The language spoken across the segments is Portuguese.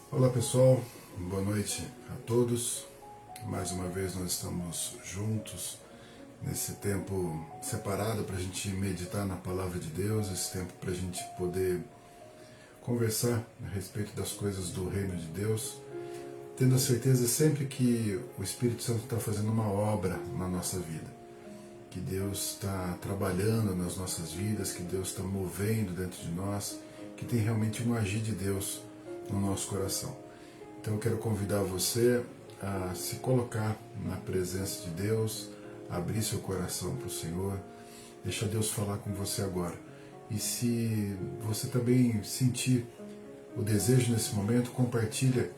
Olá pessoal, boa noite a todos. Mais uma vez nós estamos juntos nesse tempo separado para a gente meditar na Palavra de Deus, esse tempo para a gente poder conversar a respeito das coisas do Reino de Deus, tendo a certeza sempre que o Espírito Santo está fazendo uma obra na nossa vida, que Deus está trabalhando nas nossas vidas, que Deus está movendo dentro de nós, que tem realmente um agir de Deus no nosso coração. Então eu quero convidar você a se colocar na presença de Deus, abrir seu coração para o Senhor, deixar Deus falar com você agora. E se você também sentir o desejo nesse momento, compartilha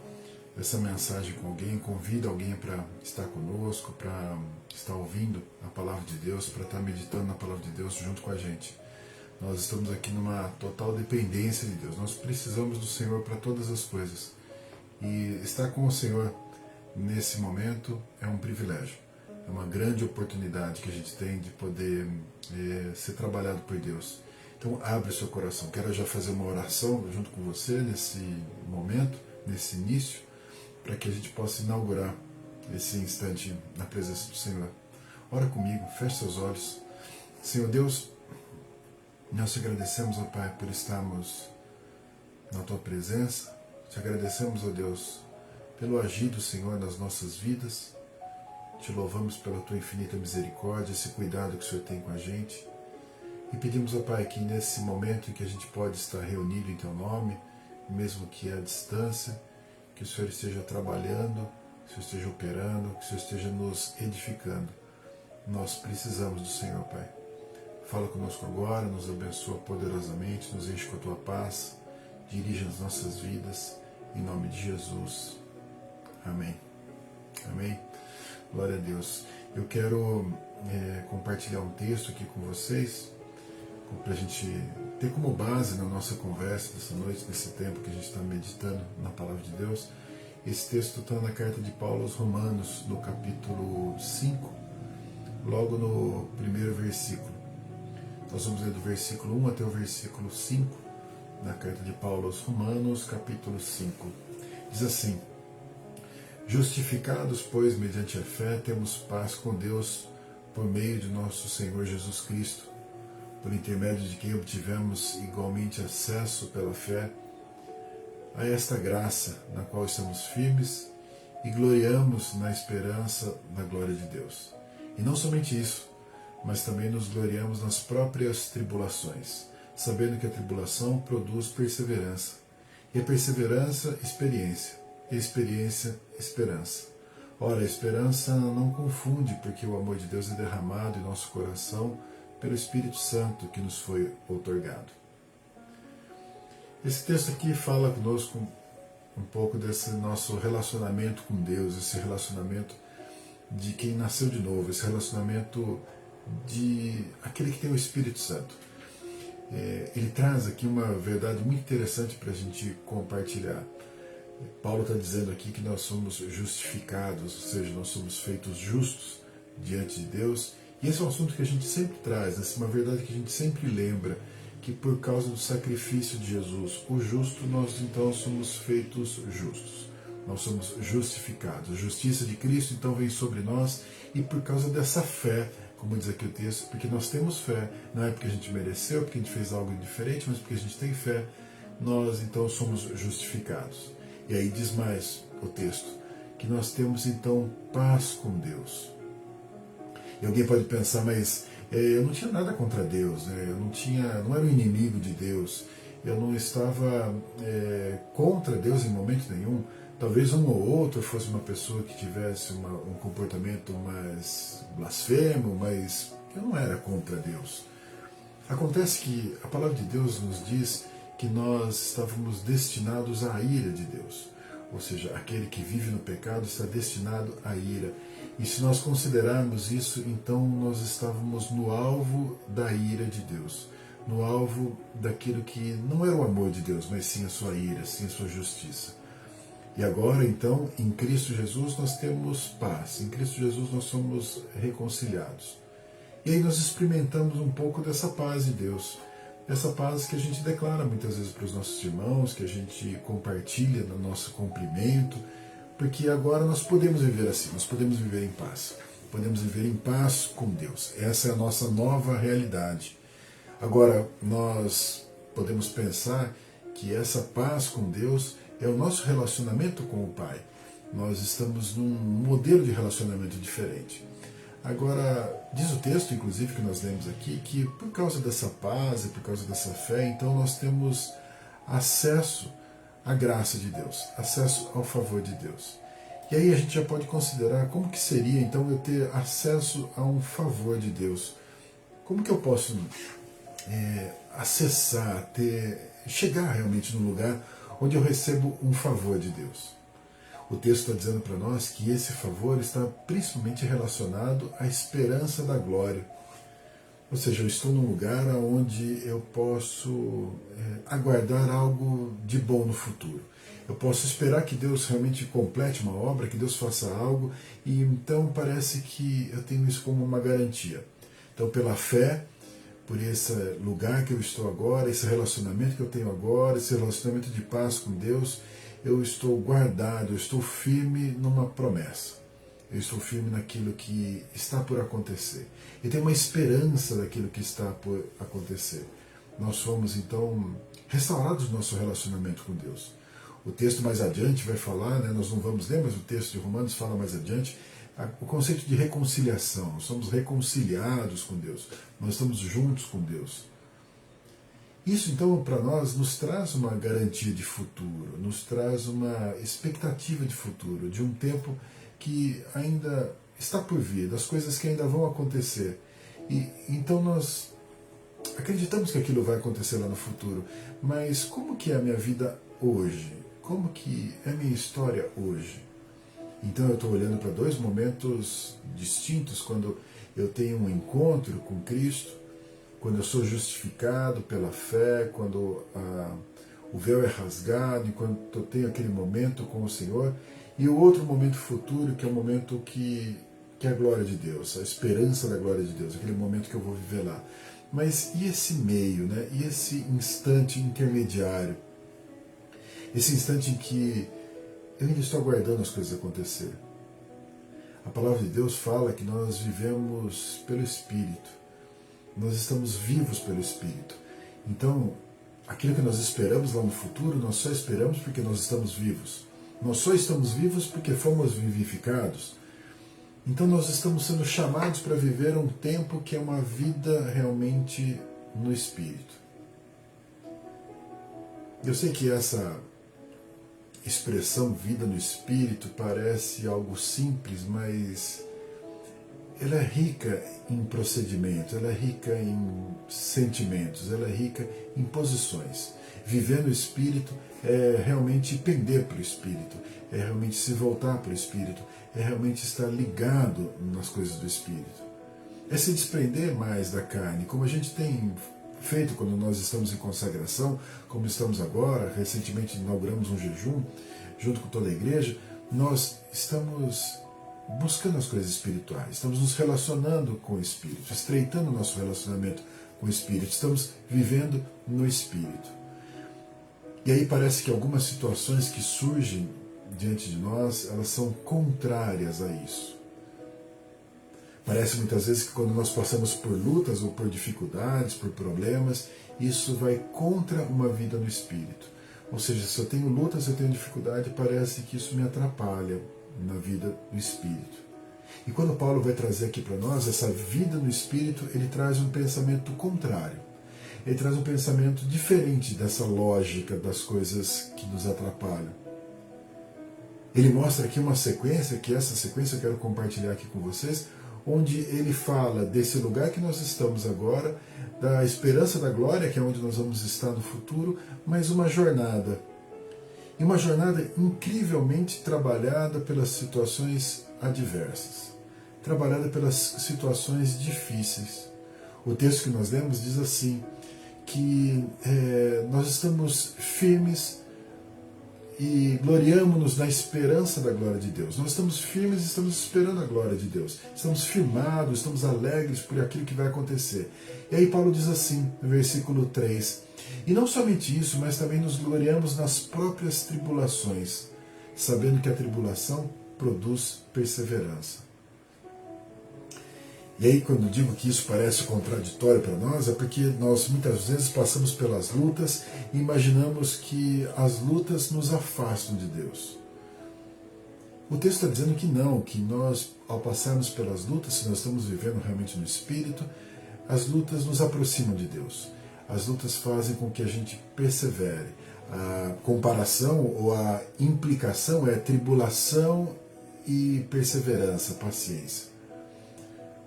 essa mensagem com alguém, convida alguém para estar conosco, para estar ouvindo a palavra de Deus, para estar meditando na palavra de Deus junto com a gente. Nós estamos aqui numa total dependência de Deus. Nós precisamos do Senhor para todas as coisas. E estar com o Senhor nesse momento é um privilégio. É uma grande oportunidade que a gente tem de poder ser trabalhado por Deus. Então abre o seu coração. Quero já fazer uma oração junto com você nesse momento, nesse início, para que a gente possa inaugurar esse instante na presença do Senhor. Ora comigo, feche seus olhos. Senhor Deus, nós te agradecemos, ó Pai, por estarmos na Tua presença. Te agradecemos, ó Deus, pelo agir do Senhor nas nossas vidas. Te louvamos pela Tua infinita misericórdia, esse cuidado que o Senhor tem com a gente. E pedimos, ó Pai, que nesse momento em que a gente pode estar reunido em Teu nome, mesmo que à distância, que o Senhor esteja trabalhando, que o Senhor esteja operando, que o Senhor esteja nos edificando. Nós precisamos do Senhor, Pai. Fala conosco agora, nos abençoa poderosamente, nos enche com a Tua paz, dirige as nossas vidas, em nome de Jesus. Amém. Amém. Glória a Deus. Eu quero compartilhar um texto aqui com vocês, para a gente ter como base na nossa conversa dessa noite, nesse tempo que a gente está meditando na Palavra de Deus. Esse texto está na carta de Paulo aos Romanos, no capítulo 5, logo no primeiro versículo. Nós vamos ler do versículo 1 até o versículo 5, na carta de Paulo aos Romanos, capítulo 5. Diz assim: Justificados, pois, mediante a fé, temos paz com Deus por meio de nosso Senhor Jesus Cristo, por intermédio de quem obtivemos igualmente acesso pela fé a esta graça na qual estamos firmes e gloriamos na esperança da glória de Deus. E não somente isso, mas também nos gloriamos nas próprias tribulações, sabendo que a tribulação produz perseverança, e a perseverança, experiência, e a experiência, esperança. Ora, a esperança não confunde, porque o amor de Deus é derramado em nosso coração pelo Espírito Santo que nos foi outorgado. Esse texto aqui fala conosco um pouco desse nosso relacionamento com Deus, esse relacionamento de quem nasceu de novo, esse relacionamento de aquele que tem o Espírito Santo. Ele traz aqui uma verdade muito interessante para a gente compartilhar. Paulo está dizendo aqui que nós somos justificados, ou seja, nós somos feitos justos diante de Deus. E esse é um assunto que a gente sempre traz, essa é uma verdade que a gente sempre lembra, que por causa do sacrifício de Jesus, o justo, nós então somos feitos justos. Nós somos justificados. A justiça de Cristo então vem sobre nós, e por causa dessa fé, como diz aqui o texto, porque nós temos fé, não é porque a gente mereceu, porque a gente fez algo diferente, mas porque a gente tem fé, nós então somos justificados. E aí diz mais o texto, que nós temos então paz com Deus. E alguém pode pensar, mas eu não tinha nada contra Deus, né? Eu não era um inimigo de Deus, eu não estava contra Deus em momento nenhum. Talvez um ou outro fosse uma pessoa que tivesse um comportamento mais blasfemo, mas eu não era contra Deus. Acontece que a palavra de Deus nos diz que nós estávamos destinados à ira de Deus. Ou seja, aquele que vive no pecado está destinado à ira. E se nós considerarmos isso, então nós estávamos no alvo da ira de Deus, no alvo daquilo que não era o amor de Deus, mas sim a sua ira, sim a sua justiça. E agora, então, em Cristo Jesus nós temos paz, em Cristo Jesus nós somos reconciliados. E aí nós experimentamos um pouco dessa paz de Deus. essa paz que a gente declara muitas vezes para os nossos irmãos, que a gente compartilha no nosso cumprimento, porque agora nós podemos viver assim, nós podemos viver em paz. Podemos viver em paz com Deus. Essa é a nossa nova realidade. Agora, nós podemos pensar que essa paz com Deus é o nosso relacionamento com o Pai. Nós estamos num modelo de relacionamento diferente. Agora, diz o texto, inclusive, que nós lemos aqui, que por causa dessa paz e por causa dessa fé, então nós temos acesso à graça de Deus, acesso ao favor de Deus. E aí a gente já pode considerar como que seria, então, eu ter acesso a um favor de Deus. Como que eu posso acessar, chegar realmente num lugar onde eu recebo um favor de Deus? O texto está dizendo para nós que esse favor está principalmente relacionado à esperança da glória. Ou seja, eu estou num lugar onde eu posso aguardar algo de bom no futuro. Eu posso esperar que Deus realmente complete uma obra, que Deus faça algo, e então parece que eu tenho isso como uma garantia. Então, pela fé, por esse lugar que eu estou agora, esse relacionamento que eu tenho agora, esse relacionamento de paz com Deus, eu estou guardado, eu estou firme numa promessa. Eu estou firme naquilo que está por acontecer. E tenho uma esperança daquilo que está por acontecer. Nós fomos, então, restaurados no nosso relacionamento com Deus. O texto mais adiante vai falar, nós não vamos ler, mas o texto de Romanos fala mais adiante, o conceito de reconciliação. Nós somos reconciliados com Deus. Nós estamos juntos com Deus. Isso, então, para nós, nos traz uma garantia de futuro, nos traz uma expectativa de futuro, de um tempo que ainda está por vir, das coisas que ainda vão acontecer. E então nós acreditamos que aquilo vai acontecer lá no futuro. Mas como que é a minha vida hoje? Como que é a minha história hoje? Então eu estou olhando para dois momentos distintos, quando eu tenho um encontro com Cristo, quando eu sou justificado pela fé, quando o véu é rasgado, enquanto eu tenho aquele momento com o Senhor, e o outro momento futuro, que é o momento que é a glória de Deus, a esperança da glória de Deus, aquele momento que eu vou viver lá. Mas e esse meio, e esse instante intermediário? Esse instante em que eu ainda estou aguardando as coisas acontecer. A palavra de Deus fala que nós vivemos pelo Espírito. Nós estamos vivos pelo Espírito. Então, aquilo que nós esperamos lá no futuro, nós só esperamos porque nós estamos vivos. Nós só estamos vivos porque fomos vivificados. Então nós estamos sendo chamados para viver um tempo que é uma vida realmente no Espírito. Eu sei que essa expressão vida no Espírito parece algo simples, mas ela é rica em procedimentos, ela é rica em sentimentos, ela é rica em posições. Viver no Espírito é realmente pender para o Espírito, é realmente se voltar para o Espírito, é realmente estar ligado nas coisas do Espírito. É se desprender mais da carne, como a gente tem feito quando nós estamos em consagração, como estamos agora, recentemente inauguramos um jejum, junto com toda a igreja, nós estamos buscando as coisas espirituais, estamos nos relacionando com o Espírito, estreitando o nosso relacionamento com o Espírito, estamos vivendo no Espírito. E aí parece que algumas situações que surgem diante de nós, elas são contrárias a isso. Parece muitas vezes que quando nós passamos por lutas ou por dificuldades, por problemas, isso vai contra uma vida no Espírito. Ou seja, se eu tenho lutas, eu tenho dificuldade, parece que isso me atrapalha na vida do Espírito. E quando Paulo vai trazer aqui para nós essa vida no Espírito, ele traz um pensamento contrário. Ele traz um pensamento diferente dessa lógica das coisas que nos atrapalham. Ele mostra aqui uma sequência, que essa sequência eu quero compartilhar aqui com vocês, onde ele fala desse lugar que nós estamos agora, da esperança da glória, que é onde nós vamos estar no futuro, mas uma jornada. E uma jornada incrivelmente trabalhada pelas situações adversas, trabalhada pelas situações difíceis. O texto que nós lemos diz assim, que nós estamos firmes e gloriamo-nos na esperança da glória de Deus. Nós estamos firmes e estamos esperando a glória de Deus. Estamos firmados, estamos alegres por aquilo que vai acontecer. E aí Paulo diz assim, no versículo 3, e não somente isso, mas também nos gloriamos nas próprias tribulações, sabendo que a tribulação produz perseverança. E aí, quando digo que isso parece contraditório para nós, é porque nós muitas vezes passamos pelas lutas e imaginamos que as lutas nos afastam de Deus. O texto está dizendo que não, que nós, ao passarmos pelas lutas, se nós estamos vivendo realmente no Espírito, as lutas nos aproximam de Deus. As lutas fazem com que a gente persevere. A comparação ou a implicação é tribulação e perseverança, paciência.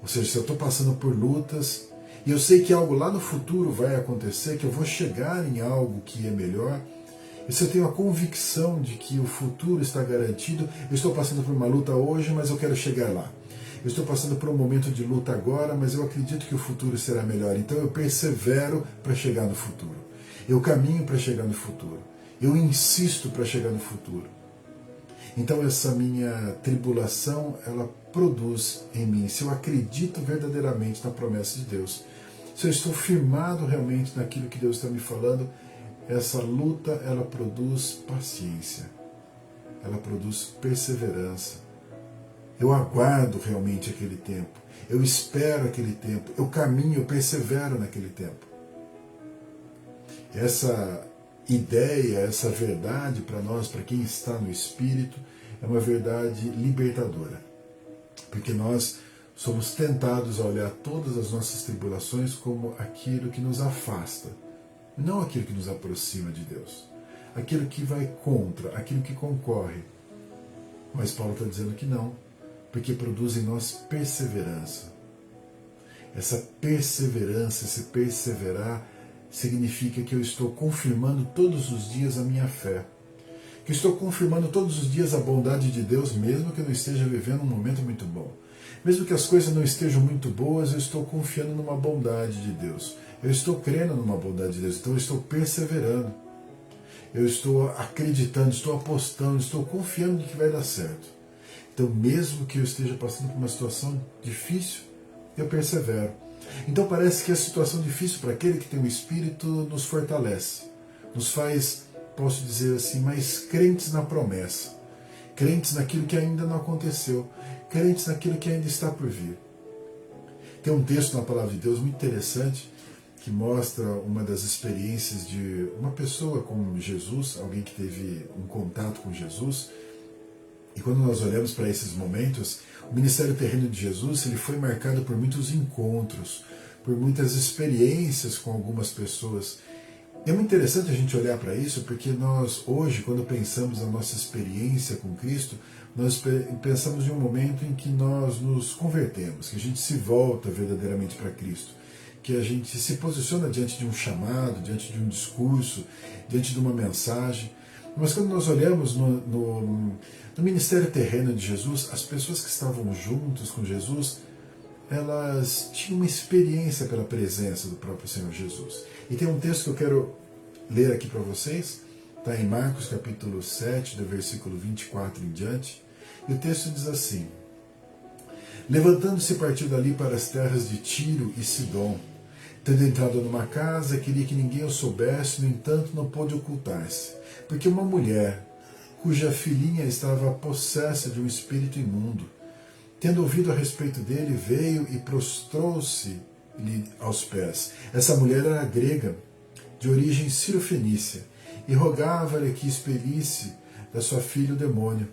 Ou seja, se eu estou passando por lutas e eu sei que algo lá no futuro vai acontecer, que eu vou chegar em algo que é melhor, e se eu tenho a convicção de que o futuro está garantido, eu estou passando por uma luta hoje, mas eu quero chegar lá. Eu estou passando por um momento de luta agora, mas eu acredito que o futuro será melhor. Então eu persevero para chegar no futuro. Eu caminho para chegar no futuro. Eu insisto para chegar no futuro. Então essa minha tribulação, ela produz em mim, se eu acredito verdadeiramente na promessa de Deus, se eu estou firmado realmente naquilo que Deus está me falando, essa luta, ela produz paciência, ela produz perseverança. Eu aguardo realmente aquele tempo, eu espero aquele tempo, eu caminho, eu persevero naquele tempo. Essa ideia, essa verdade para nós, para quem está no Espírito, é uma verdade libertadora. Porque nós somos tentados a olhar todas as nossas tribulações como aquilo que nos afasta, não aquilo que nos aproxima de Deus. Aquilo que vai contra, aquilo que concorre. Mas Paulo está dizendo que não, porque produz em nós perseverança. Essa perseverança, esse perseverar, significa que eu estou confirmando todos os dias a minha fé. Que eu estou confirmando todos os dias a bondade de Deus, mesmo que eu não esteja vivendo um momento muito bom. Mesmo que as coisas não estejam muito boas, eu estou confiando numa bondade de Deus. Eu estou crendo numa bondade de Deus, então eu estou perseverando. Eu estou acreditando, estou apostando, estou confiando de que vai dar certo. Então, mesmo que eu esteja passando por uma situação difícil, eu persevero. Então parece que a situação difícil para aquele que tem o Espírito nos fortalece, nos faz, posso dizer assim, mais crentes na promessa, crentes naquilo que ainda não aconteceu, crentes naquilo que ainda está por vir. Tem um texto na Palavra de Deus muito interessante que mostra uma das experiências de uma pessoa com Jesus, alguém que teve um contato com Jesus. E quando nós olhamos para esses momentos, o ministério terreno de Jesus, ele foi marcado por muitos encontros, por muitas experiências com algumas pessoas. E é muito interessante a gente olhar para isso, porque nós hoje, quando pensamos na nossa experiência com Cristo, nós pensamos em um momento em que nós nos convertemos, que a gente se volta verdadeiramente para Cristo, que a gente se posiciona diante de um chamado, diante de um discurso, diante de uma mensagem. Mas quando nós olhamos no ministério terreno de Jesus, as pessoas que estavam juntos com Jesus, elas tinham uma experiência pela presença do próprio Senhor Jesus. E tem um texto que eu quero ler aqui para vocês, está em Marcos capítulo 7, do versículo 24 em diante, e o texto diz assim: levantando-se partiu dali para as terras de Tiro e Sidom. Tendo entrado numa casa, queria que ninguém o soubesse, no entanto não pôde ocultar-se, porque uma mulher, cuja filhinha estava possessa de um espírito imundo, tendo ouvido a respeito dele, veio e prostrou-se-lhe aos pés. Essa mulher era grega, de origem cirofenícia, e rogava-lhe que expelisse da sua filha o demônio.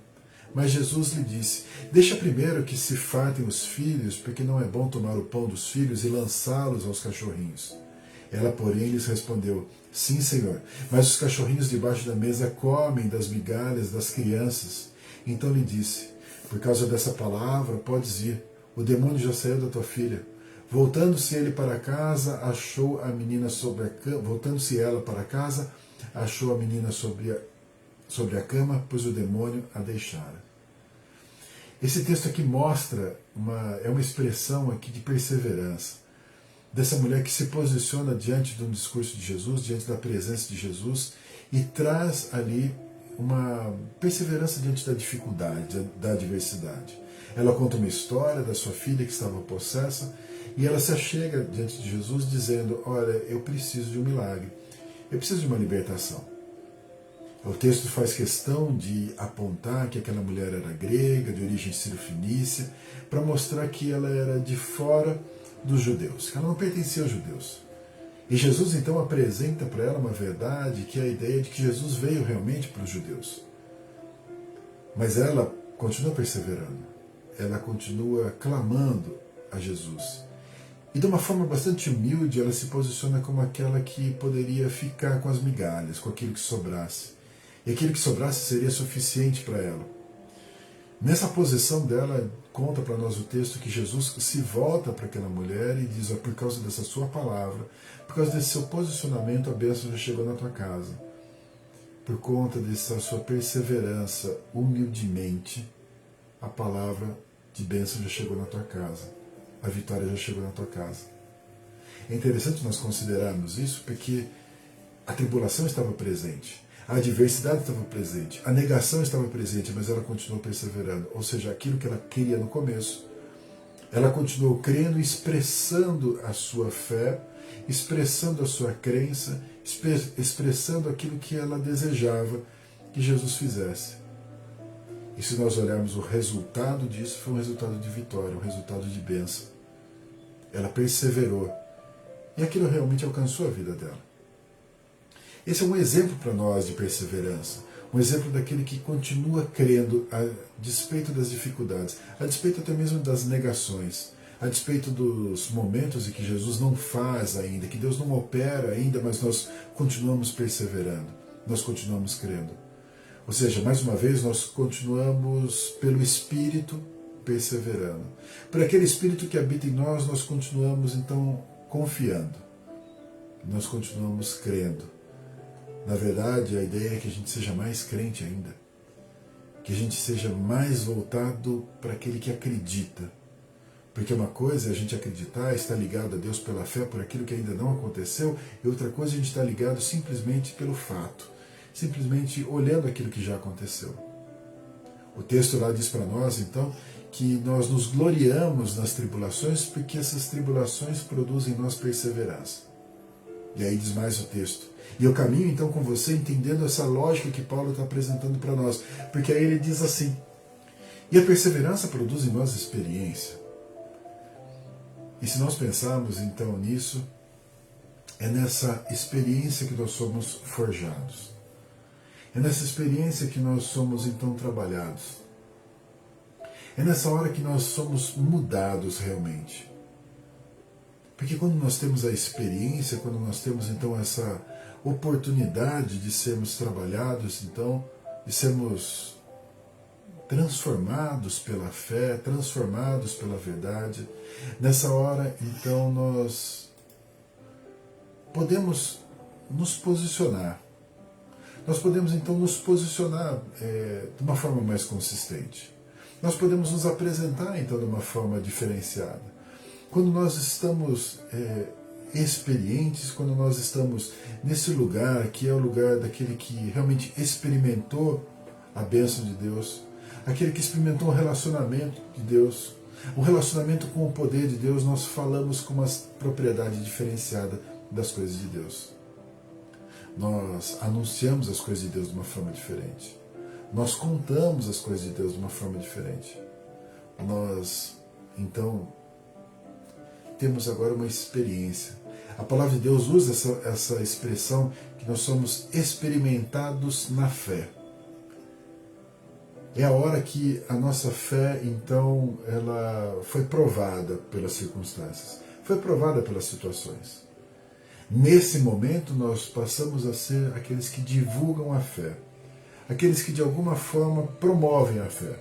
Mas Jesus lhe disse: deixa primeiro que se fartem os filhos, porque não é bom tomar o pão dos filhos e lançá-los aos cachorrinhos. Ela, porém, lhes respondeu: sim, Senhor, mas os cachorrinhos debaixo da mesa comem das migalhas das crianças. Então lhe disse: por causa dessa palavra, podes ir, o demônio já saiu da tua filha. Voltando-se ele para casa, achou a menina sobre a cama. Voltando-se ela para casa, achou a menina sobre a cama, pois o demônio a deixara. Esse texto aqui mostra é uma expressão aqui de perseverança, dessa mulher que se posiciona diante de um discurso de Jesus, diante da presença de Jesus, e traz ali uma perseverança diante da dificuldade, da adversidade. Ela conta uma história da sua filha que estava possessa e ela se achega diante de Jesus dizendo: olha, eu preciso de um milagre, eu preciso de uma libertação. O texto faz questão de apontar que aquela mulher era grega, de origem sírio-fenícia, para mostrar que ela era de fora dos judeus, que ela não pertencia aos judeus. E Jesus então apresenta para ela uma verdade, que é a ideia de que Jesus veio realmente para os judeus. Mas ela continua perseverando, ela continua clamando a Jesus. E de uma forma bastante humilde, ela se posiciona como aquela que poderia ficar com as migalhas, com aquilo que sobrasse. E aquilo que sobrasse seria suficiente para ela. Nessa posição dela, conta para nós o texto que Jesus se volta para aquela mulher e diz: por causa dessa sua palavra, por causa desse seu posicionamento, a bênção já chegou na tua casa. Por conta dessa sua perseverança, humildemente, a palavra de bênção já chegou na tua casa. A vitória já chegou na tua casa. É interessante nós considerarmos isso porque a tribulação estava presente. A adversidade estava presente, a negação estava presente, mas ela continuou perseverando. Ou seja, aquilo que ela queria no começo, ela continuou crendo, expressando a sua fé, expressando a sua crença, expressando aquilo que ela desejava que Jesus fizesse. E se nós olharmos o resultado disso, foi um resultado de vitória, um resultado de bênção. Ela perseverou. E aquilo realmente alcançou a vida dela. Esse é um exemplo para nós de perseverança, um exemplo daquele que continua crendo a despeito das dificuldades, a despeito até mesmo das negações, a despeito dos momentos em que Jesus não faz ainda, que Deus não opera ainda, mas nós continuamos perseverando, nós continuamos crendo. Ou seja, mais uma vez, nós continuamos pelo Espírito perseverando. Por aquele Espírito que habita em nós, nós continuamos então confiando, nós continuamos crendo. Na verdade, a ideia é que a gente seja mais crente ainda, que a gente seja mais voltado para aquele que acredita. Porque uma coisa é a gente acreditar, estar ligado a Deus pela fé por aquilo que ainda não aconteceu, e outra coisa é a gente estar ligado simplesmente pelo fato, simplesmente olhando aquilo que já aconteceu. O texto lá diz para nós, então, que nós nos gloriamos nas tribulações porque essas tribulações produzem em nós perseverança. E aí diz mais o texto. E eu caminho então com você entendendo essa lógica que Paulo está apresentando para nós. Porque aí ele diz assim: e a perseverança produz em nós experiência. E se nós pensarmos então nisso, é nessa experiência que nós somos forjados. É nessa experiência que nós somos então trabalhados. É nessa hora que nós somos mudados realmente. Porque quando nós temos a experiência, quando nós temos então essa oportunidade de sermos trabalhados, então, de sermos transformados pela fé, transformados pela verdade, nessa hora então nós podemos nos posicionar. Nós podemos então nos posicionar de uma forma mais consistente. Nós podemos nos apresentar então de uma forma diferenciada. Quando nós estamos experientes, quando nós estamos nesse lugar que é o lugar daquele que realmente experimentou a bênção de Deus, aquele que experimentou o relacionamento de Deus, o relacionamento com o poder de Deus, nós falamos com uma propriedade diferenciada das coisas de Deus. Nós anunciamos as coisas de Deus de uma forma diferente. Nós contamos as coisas de Deus de uma forma diferente. Nós, então, temos agora uma experiência. A palavra de Deus usa essa expressão que nós somos experimentados na fé. É a hora que a nossa fé, então, ela foi provada pelas circunstâncias, foi provada pelas situações. Nesse momento, nós passamos a ser aqueles que divulgam a fé, aqueles que de alguma forma promovem a fé,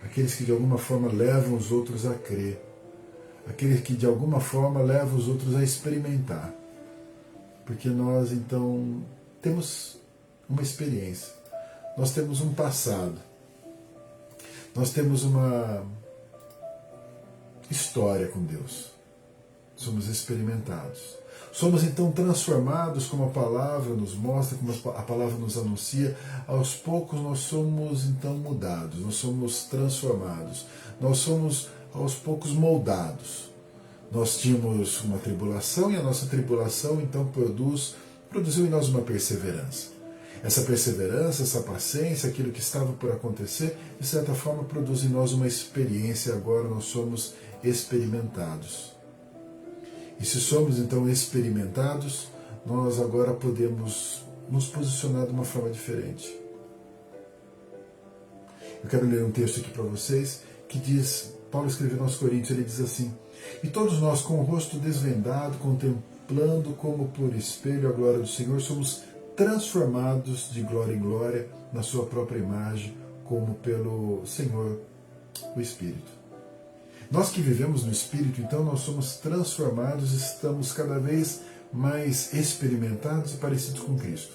aqueles que de alguma forma levam os outros a crer, aqueles que de alguma forma levam os outros a experimentar. Porque nós, então, temos uma experiência, nós temos um passado, nós temos uma história com Deus, somos experimentados, Somos então transformados, como a palavra nos mostra, como a palavra nos anuncia. Aos poucos nós somos então mudados, nós somos transformados, nós somos aos poucos moldados. Nós tínhamos uma tribulação e a nossa tribulação então produziu em nós uma perseverança. Essa perseverança, essa paciência, aquilo que estava por acontecer, de certa forma produz em nós uma experiência. Agora nós somos experimentados. E se somos então experimentados, nós agora podemos nos posicionar de uma forma diferente. Eu quero ler um texto aqui para vocês que diz, Paulo escreveu aos Coríntios, ele diz assim: e todos nós com o rosto desvendado, contemplando como por espelho a glória do Senhor, somos transformados de glória em glória na sua própria imagem, como pelo Senhor, o Espírito. Nós que vivemos no Espírito, então, nós somos transformados, estamos cada vez mais experimentados e parecidos com Cristo.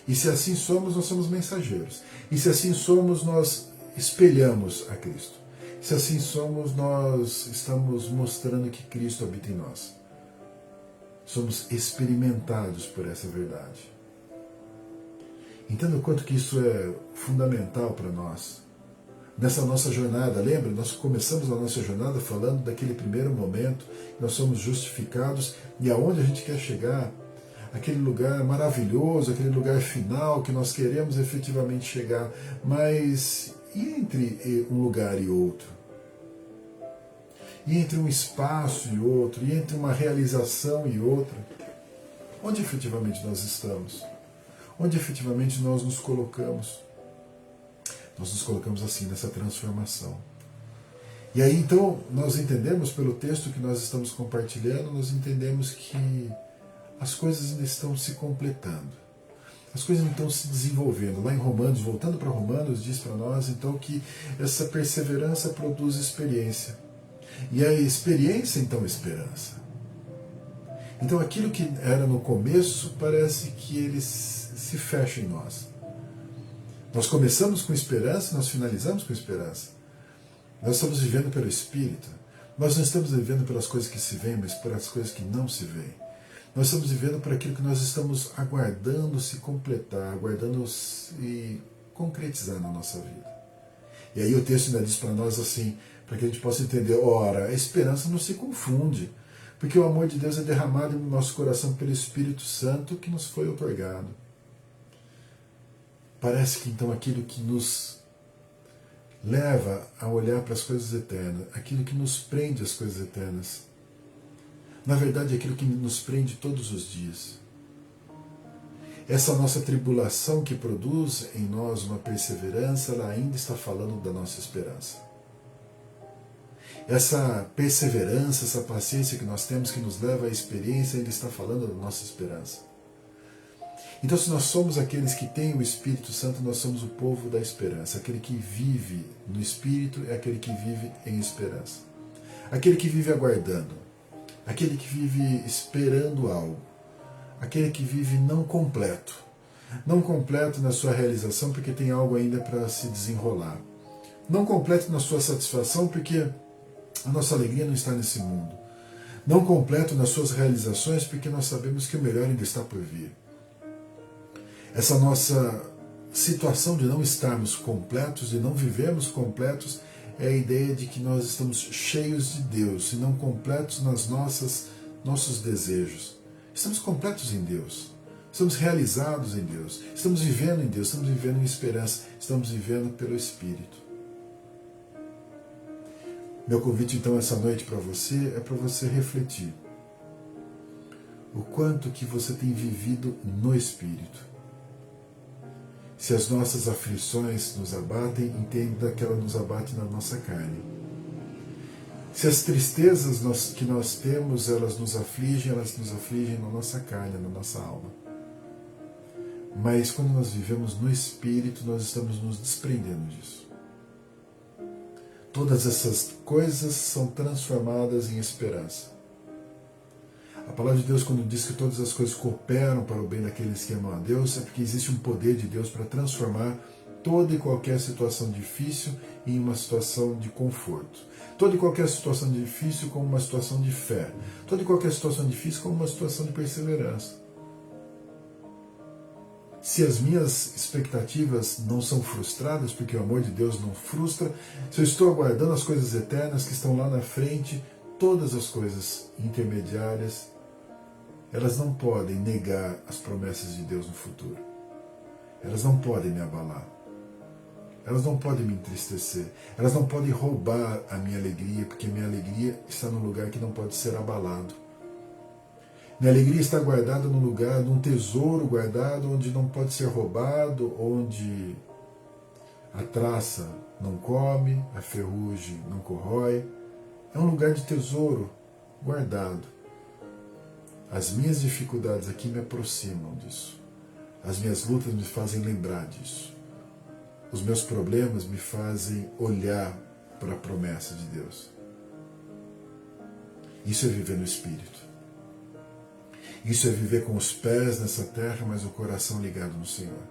E se assim somos, nós somos mensageiros. E se assim somos, nós espelhamos a Cristo. Se assim somos, nós estamos mostrando que Cristo habita em nós. Somos experimentados por essa verdade. Entenda o quanto que isso é fundamental para nós. Nessa nossa jornada, lembra? Nós começamos a nossa jornada falando daquele primeiro momento, nós somos justificados e aonde a gente quer chegar, aquele lugar maravilhoso, aquele lugar final que nós queremos efetivamente chegar, mas e entre um lugar e outro? E entre um espaço e outro? E entre uma realização e outra? Onde efetivamente nós estamos? Onde efetivamente nós nos colocamos? Nós nos colocamos assim, nessa transformação. E aí então nós entendemos pelo texto que nós estamos compartilhando, nós entendemos que as coisas ainda estão se completando. As coisas estão se desenvolvendo. Lá em Romanos, voltando para Romanos, diz para nós então que essa perseverança produz experiência. E a experiência então esperança. Então aquilo que era no começo parece que ele se fecha em nós. Nós começamos com esperança, nós finalizamos com esperança. Nós estamos vivendo pelo Espírito. Nós não estamos vivendo pelas coisas que se veem, mas pelas coisas que não se veem. Nós estamos vivendo por aquilo que nós estamos aguardando se completar, aguardando se concretizar na nossa vida. E aí o texto ainda diz para nós assim, para que a gente possa entender, ora, a esperança não se confunde, porque o amor de Deus é derramado no nosso coração pelo Espírito Santo que nos foi otorgado. Parece que então aquilo que nos leva a olhar para as coisas eternas, aquilo que nos prende às coisas eternas, na verdade é aquilo que nos prende todos os dias. Essa nossa tribulação que produz em nós uma perseverança, ela ainda está falando da nossa esperança. Essa perseverança, essa paciência que nós temos, que nos leva à experiência, ainda está falando da nossa esperança. Então, se nós somos aqueles que têm o Espírito Santo, nós somos o povo da esperança. Aquele que vive no Espírito é aquele que vive em esperança. Aquele que vive aguardando. Aquele que vive esperando algo. Aquele que vive não completo. Não completo na sua realização porque tem algo ainda para se desenrolar. Não completo na sua satisfação porque a nossa alegria não está nesse mundo. Não completo nas suas realizações porque nós sabemos que o melhor ainda está por vir. Essa nossa situação de não estarmos completos, de não vivermos completos, é a ideia de que nós estamos cheios de Deus e não completos nas nossos desejos. Estamos completos em Deus, estamos realizados em Deus, estamos vivendo em Deus, estamos vivendo em esperança, estamos vivendo pelo Espírito. Meu convite então essa noite para você é para você refletir o quanto que você tem vivido no Espírito. Se as nossas aflições nos abatem, entenda que ela nos abate na nossa carne. Se as tristezas que nós temos, elas nos afligem na nossa carne, na nossa alma. Mas quando nós vivemos no Espírito, nós estamos nos desprendendo disso. Todas essas coisas são transformadas em esperança. A palavra de Deus, quando diz que todas as coisas cooperam para o bem daqueles que amam a Deus, é porque existe um poder de Deus para transformar toda e qualquer situação difícil em uma situação de conforto. Toda e qualquer situação difícil como uma situação de fé. Toda e qualquer situação difícil como uma situação de perseverança. Se as minhas expectativas não são frustradas, porque o amor de Deus não frustra, se eu estou aguardando as coisas eternas que estão lá na frente, todas as coisas intermediárias, elas não podem negar as promessas de Deus no futuro. Elas não podem me abalar. Elas não podem me entristecer. Elas não podem roubar a minha alegria, porque a minha alegria está num lugar que não pode ser abalado. Minha alegria está guardada num lugar, num tesouro guardado, onde não pode ser roubado, onde a traça não come, a ferrugem não corrói. É um lugar de tesouro guardado. As minhas dificuldades aqui me aproximam disso. As minhas lutas me fazem lembrar disso. Os meus problemas me fazem olhar para a promessa de Deus. Isso é viver no Espírito. Isso é viver com os pés nessa terra, mas o coração ligado no Senhor.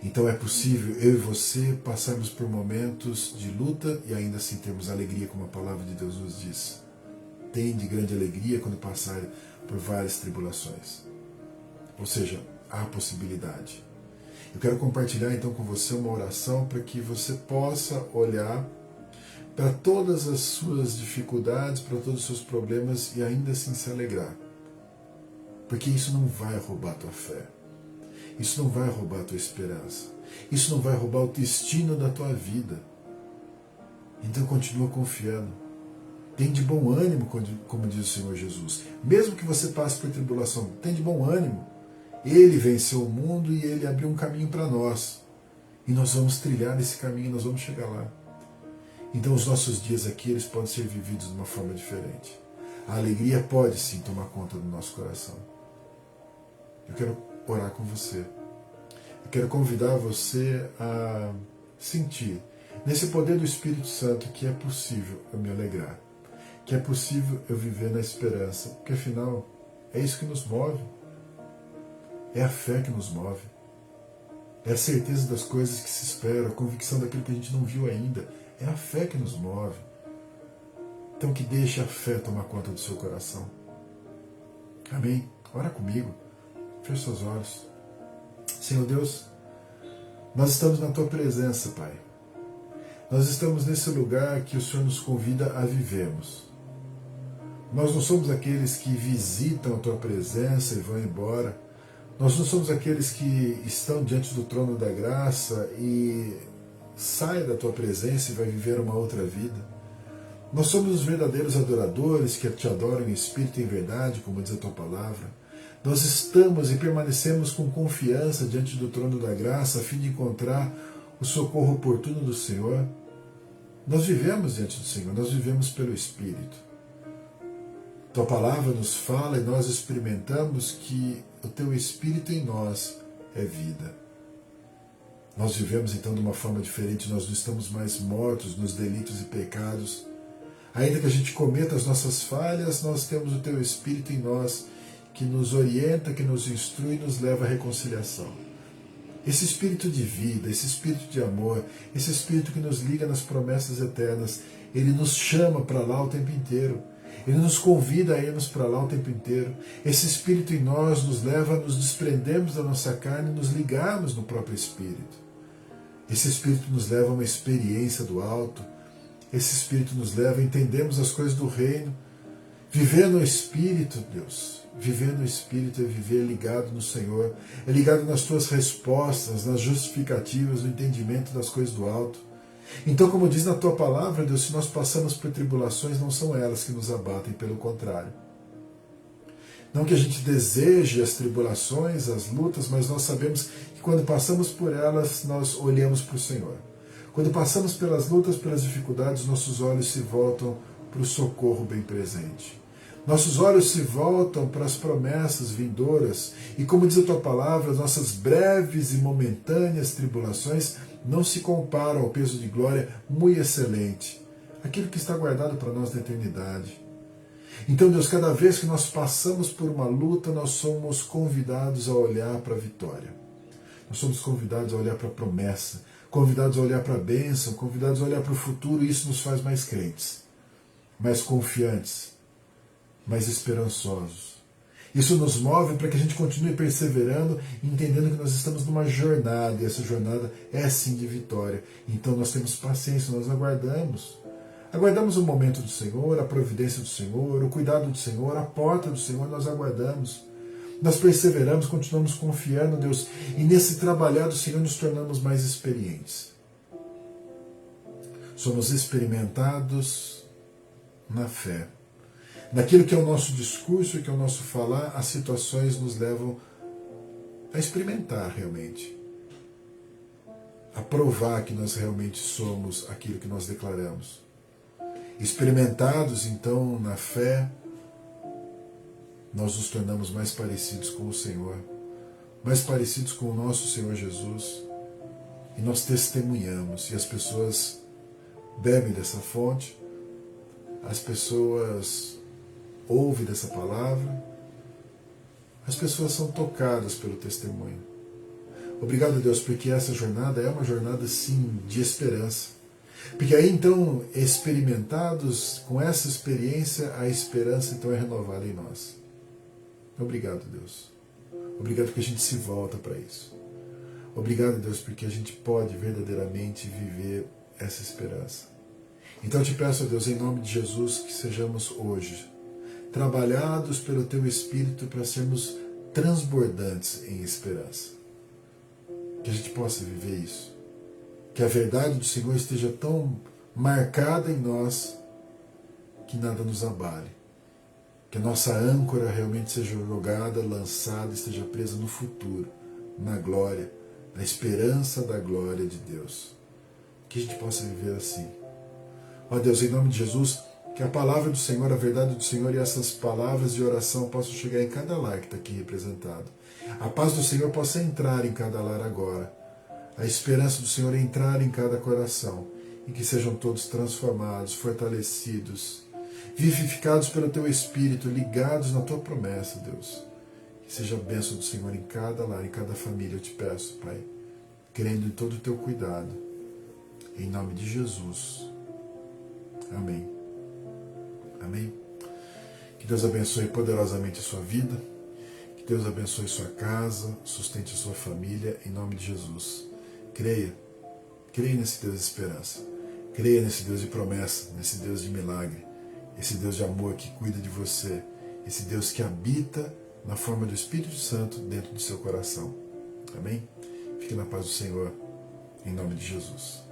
Então é possível eu e você passarmos por momentos de luta e ainda assim termos alegria, como a palavra de Deus nos diz. Tende grande alegria quando passar por várias tribulações. Ou seja, há possibilidade. Eu quero compartilhar então com você uma oração para que você possa olhar para todas as suas dificuldades, para todos os seus problemas e ainda assim se alegrar. Porque isso não vai roubar a tua fé. Isso não vai roubar a tua esperança. Isso não vai roubar o destino da tua vida. Então continua confiando. Tem de bom ânimo, como diz o Senhor Jesus. Mesmo que você passe por tribulação, tem de bom ânimo. Ele venceu o mundo e Ele abriu um caminho para nós. E nós vamos trilhar esse caminho, nós vamos chegar lá. Então os nossos dias aqui, eles podem ser vividos de uma forma diferente. A alegria pode sim tomar conta do nosso coração. Eu quero orar com você. Eu quero convidar você a sentir, nesse poder do Espírito Santo, que é possível eu me alegrar. Que é possível eu viver na esperança. Porque afinal, é isso que nos move. É a fé que nos move. É a certeza das coisas que se esperam, a convicção daquilo que a gente não viu ainda. É a fé que nos move. Então que deixe a fé tomar conta do seu coração. Amém? Ora comigo. Feche seus olhos. Senhor Deus, nós estamos na Tua presença, Pai. Nós estamos nesse lugar que o Senhor nos convida a vivermos. Nós não somos aqueles que visitam a Tua presença e vão embora. Nós não somos aqueles que estão diante do trono da graça e saem da Tua presença e vai viver uma outra vida. Nós somos os verdadeiros adoradores que Te adoram em espírito e em verdade, como diz a Tua palavra. Nós estamos e permanecemos com confiança diante do trono da graça a fim de encontrar o socorro oportuno do Senhor. Nós vivemos diante do Senhor, nós vivemos pelo Espírito. Tua palavra nos fala e nós experimentamos que o Teu Espírito em nós é vida. Nós vivemos então de uma forma diferente, nós não estamos mais mortos nos delitos e pecados. Ainda que a gente cometa as nossas falhas, nós temos o Teu Espírito em nós que nos orienta, que nos instrui e nos leva à reconciliação. Esse Espírito de vida, esse Espírito de amor, esse Espírito que nos liga nas promessas eternas, ele nos chama para lá o tempo inteiro. Ele nos convida a irmos para lá o tempo inteiro. Esse Espírito em nós nos leva a nos desprendermos da nossa carne e nos ligarmos no próprio Espírito. Esse Espírito nos leva a uma experiência do alto. Esse Espírito nos leva a entendermos as coisas do reino. Viver no Espírito, Deus. Viver no Espírito é viver ligado no Senhor. É ligado nas tuas respostas, nas justificativas, no entendimento das coisas do alto. Então, como diz na tua palavra, Deus, se nós passamos por tribulações, não são elas que nos abatem, pelo contrário. Não que a gente deseje as tribulações, as lutas, mas nós sabemos que quando passamos por elas, nós olhamos para o Senhor. Quando passamos pelas lutas, pelas dificuldades, nossos olhos se voltam para o socorro bem presente. Nossos olhos se voltam para as promessas vindouras e, como diz a tua palavra, nossas breves e momentâneas tribulações não se comparam ao peso de glória muito excelente, aquilo que está guardado para nós na eternidade. Então, Deus, cada vez que nós passamos por uma luta, nós somos convidados a olhar para a vitória. Nós somos convidados a olhar para a promessa, convidados a olhar para a bênção, convidados a olhar para o futuro, e isso nos faz mais crentes, mais confiantes, mais esperançosos. Isso nos move para que a gente continue perseverando, entendendo que nós estamos numa jornada, e essa jornada é sim de vitória. Então nós temos paciência, nós aguardamos. Aguardamos o momento do Senhor, a providência do Senhor, o cuidado do Senhor, a porta do Senhor, nós aguardamos. Nós perseveramos, continuamos confiando, Deus, e nesse trabalhar do Senhor nos tornamos mais experientes. Somos experimentados na fé. Naquilo que é o nosso discurso e que é o nosso falar, as situações nos levam a experimentar realmente. A provar que nós realmente somos aquilo que nós declaramos. Experimentados, então, na fé, nós nos tornamos mais parecidos com o Senhor, mais parecidos com o nosso Senhor Jesus, e nós testemunhamos, e as pessoas bebem dessa fonte, as pessoas ouvem dessa palavra, as pessoas são tocadas pelo testemunho. Obrigado, Deus, porque essa jornada é uma jornada, sim, de esperança. Porque aí, então, experimentados com essa experiência, a esperança, então, é renovada em nós. Obrigado, Deus. Obrigado porque a gente se volta para isso. Obrigado, Deus, porque a gente pode verdadeiramente viver essa esperança. Então eu te peço, Deus, em nome de Jesus, que sejamos hoje trabalhados pelo Teu Espírito para sermos transbordantes em esperança. Que a gente possa viver isso. Que a verdade do Senhor esteja tão marcada em nós que nada nos abale. Que a nossa âncora realmente seja jogada, lançada, esteja presa no futuro, na glória, na esperança da glória de Deus. Que a gente possa viver assim. Ó Deus, em nome de Jesus, que a palavra do Senhor, a verdade do Senhor e essas palavras de oração possam chegar em cada lar que está aqui representado. A paz do Senhor possa entrar em cada lar agora. A esperança do Senhor entrar em cada coração. E que sejam todos transformados, fortalecidos, vivificados pelo Teu Espírito, ligados na Tua promessa, Deus. Que seja a bênção do Senhor em cada lar, em cada família, eu te peço, Pai, crendo em todo o Teu cuidado. Em nome de Jesus. Amém. Amém. Que Deus abençoe poderosamente a sua vida. Que Deus abençoe sua casa, sustente a sua família, em nome de Jesus. Creia. Creia nesse Deus de esperança. Creia nesse Deus de promessa, nesse Deus de milagre. Esse Deus de amor que cuida de você. Esse Deus que habita na forma do Espírito Santo dentro do seu coração. Amém? Fique na paz do Senhor, em nome de Jesus.